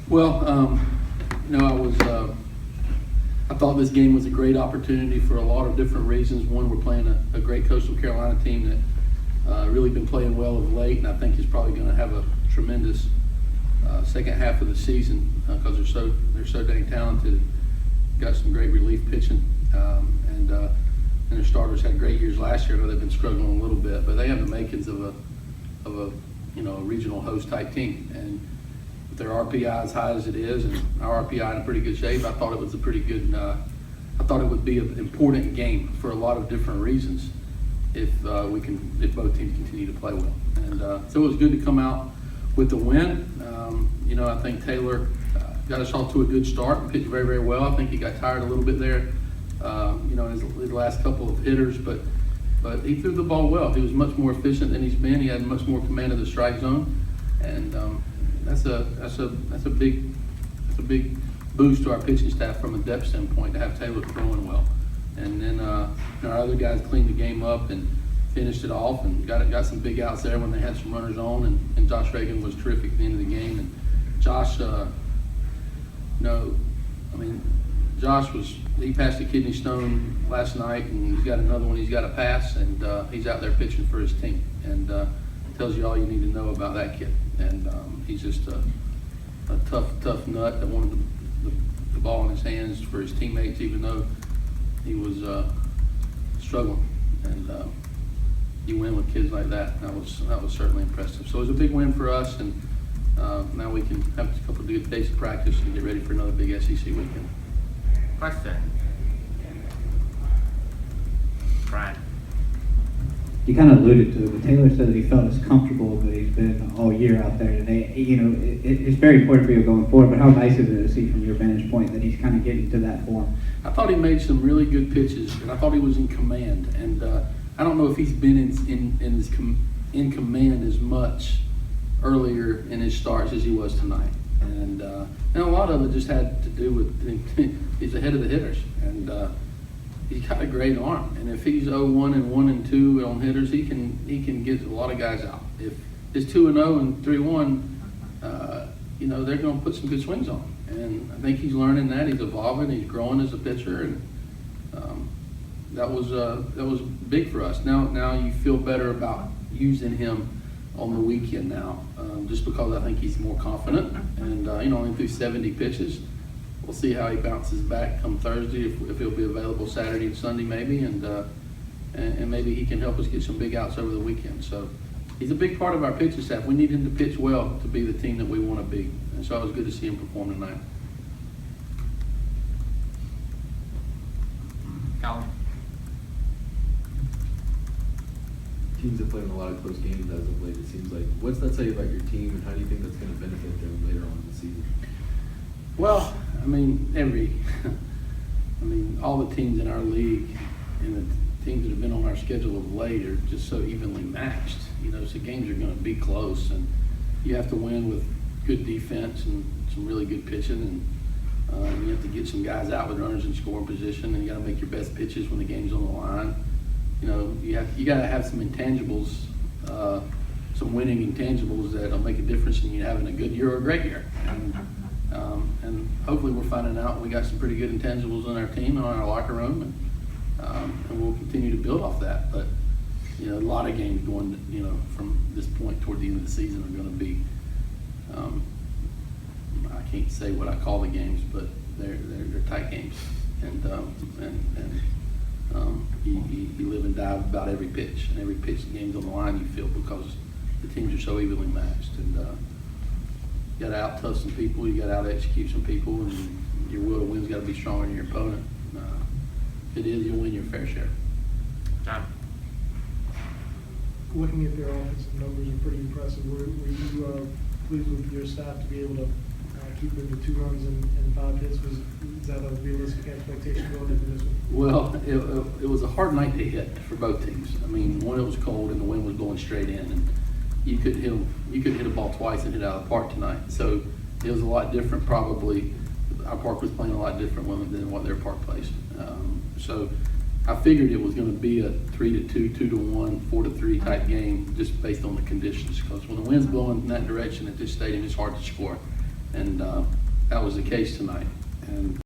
Well, I thought this game was a great opportunity for a lot of different reasons. One, we're playing a great Coastal Carolina team that really been playing well of late, and I think is probably going to have a tremendous second half of the season because they're so dang talented. Got some great relief pitching, and their starters had great years last year. I know they've been struggling a little bit, but they have the makings of a regional host type team. And with their RPI as high as it is, and our RPI in a pretty good shape, I thought it was a pretty good. I thought it would be an important game for a lot of different reasons if both teams continue to play well. And so it was good to come out with the win. I think Taylor got us off to a good start and pitched very, very well. I think he got tired a little bit there, his last couple of hitters, but he threw the ball well. He was much more efficient than he's been. He had much more command of the strike zone, and that's a big boost to our pitching staff from a depth standpoint to have Taylor throwing well. And then our other guys cleaned the game up and finished it off and got some big outs there when they had some runners on, and Josh Reagan was terrific at the end of the game. And Josh, he passed a kidney stone last night, and he's got another one he's got to pass, and he's out there pitching for his team, and tells you all you need to know about that kid. And he's just a tough nut that wanted the ball in his hands for his teammates, even though he was struggling. And you win with kids like that. That was certainly impressive. So it was a big win for us, and now we can have a couple of good days of practice and get ready for another big SEC weekend. Question. Brian. You kind of alluded to it, but Taylor said that he felt as comfortable that he's been all year out there today. It's very important for you going forward, but how nice is it to see from your vantage point that he's kind of getting to that form? I thought he made some really good pitches, and I thought he was in command. And I don't know if he's been in command as much earlier in his starts as he was tonight. And a lot of it just had to do with he's ahead of the hitters, and he's got a great arm. And if he's 0-1 and 1-2 on hitters, he can get a lot of guys out. If it's 2-0 and 3-1, they're going to put some good swings on him. And I think he's learning that. He's evolving. He's growing as a pitcher, and that was big for us. Now you feel better about using him on the weekend now, just because I think he's more confident, and only threw 70 pitches. We'll see how he bounces back come Thursday, if he'll be available Saturday and Sunday maybe, and maybe he can help us get some big outs over the weekend. So he's a big part of our pitching staff. We need him to pitch well to be the team that we want to be, and so it was good to see him perform tonight. Colin. Teams have played in a lot of close games as of late, it seems like. What's that say about your team, and how do you think that's going to benefit them later on in the season? Well, all the teams in our league and the teams that have been on our schedule of late are just so evenly matched. So games are going to be close, and you have to win with good defense and some really good pitching, and you have to get some guys out with runners in scoring position, and you got to make your best pitches when the game's on the line. You got to have some intangibles, some winning intangibles that'll make a difference in you having a good year or a great year. And hopefully we're finding out we got some pretty good intangibles on our team and on our locker room, and we'll continue to build off that. But a lot of games going, from this point toward the end of the season are going to be. I can't say what I call the games, but they're tight games, and you live and die about every pitch, and every pitch the game's on the line, you feel, because the teams are so evenly matched. And you got to out-tough some people, you got to out-execute some people, and your will to win's got to be stronger than your opponent. If it is, you'll win your fair share. John. Looking at their offensive numbers are pretty impressive. Were you pleased with your staff to be able to keep them to 2 runs and 5 hits? Is that a realistic expectation going into this one? Well, it was a hard night to hit for both teams. One, it was cold and the wind was blowing straight in, and you could hit a ball twice and hit out of the park tonight. So it was a lot different. Probably our park was playing a lot different than what their park plays. So I figured it was going to be a 3-2, 2-1, 4-3 type game, just based on the conditions. Because when the wind's blowing in that direction at this stadium, it's hard to score. And that was the case tonight. And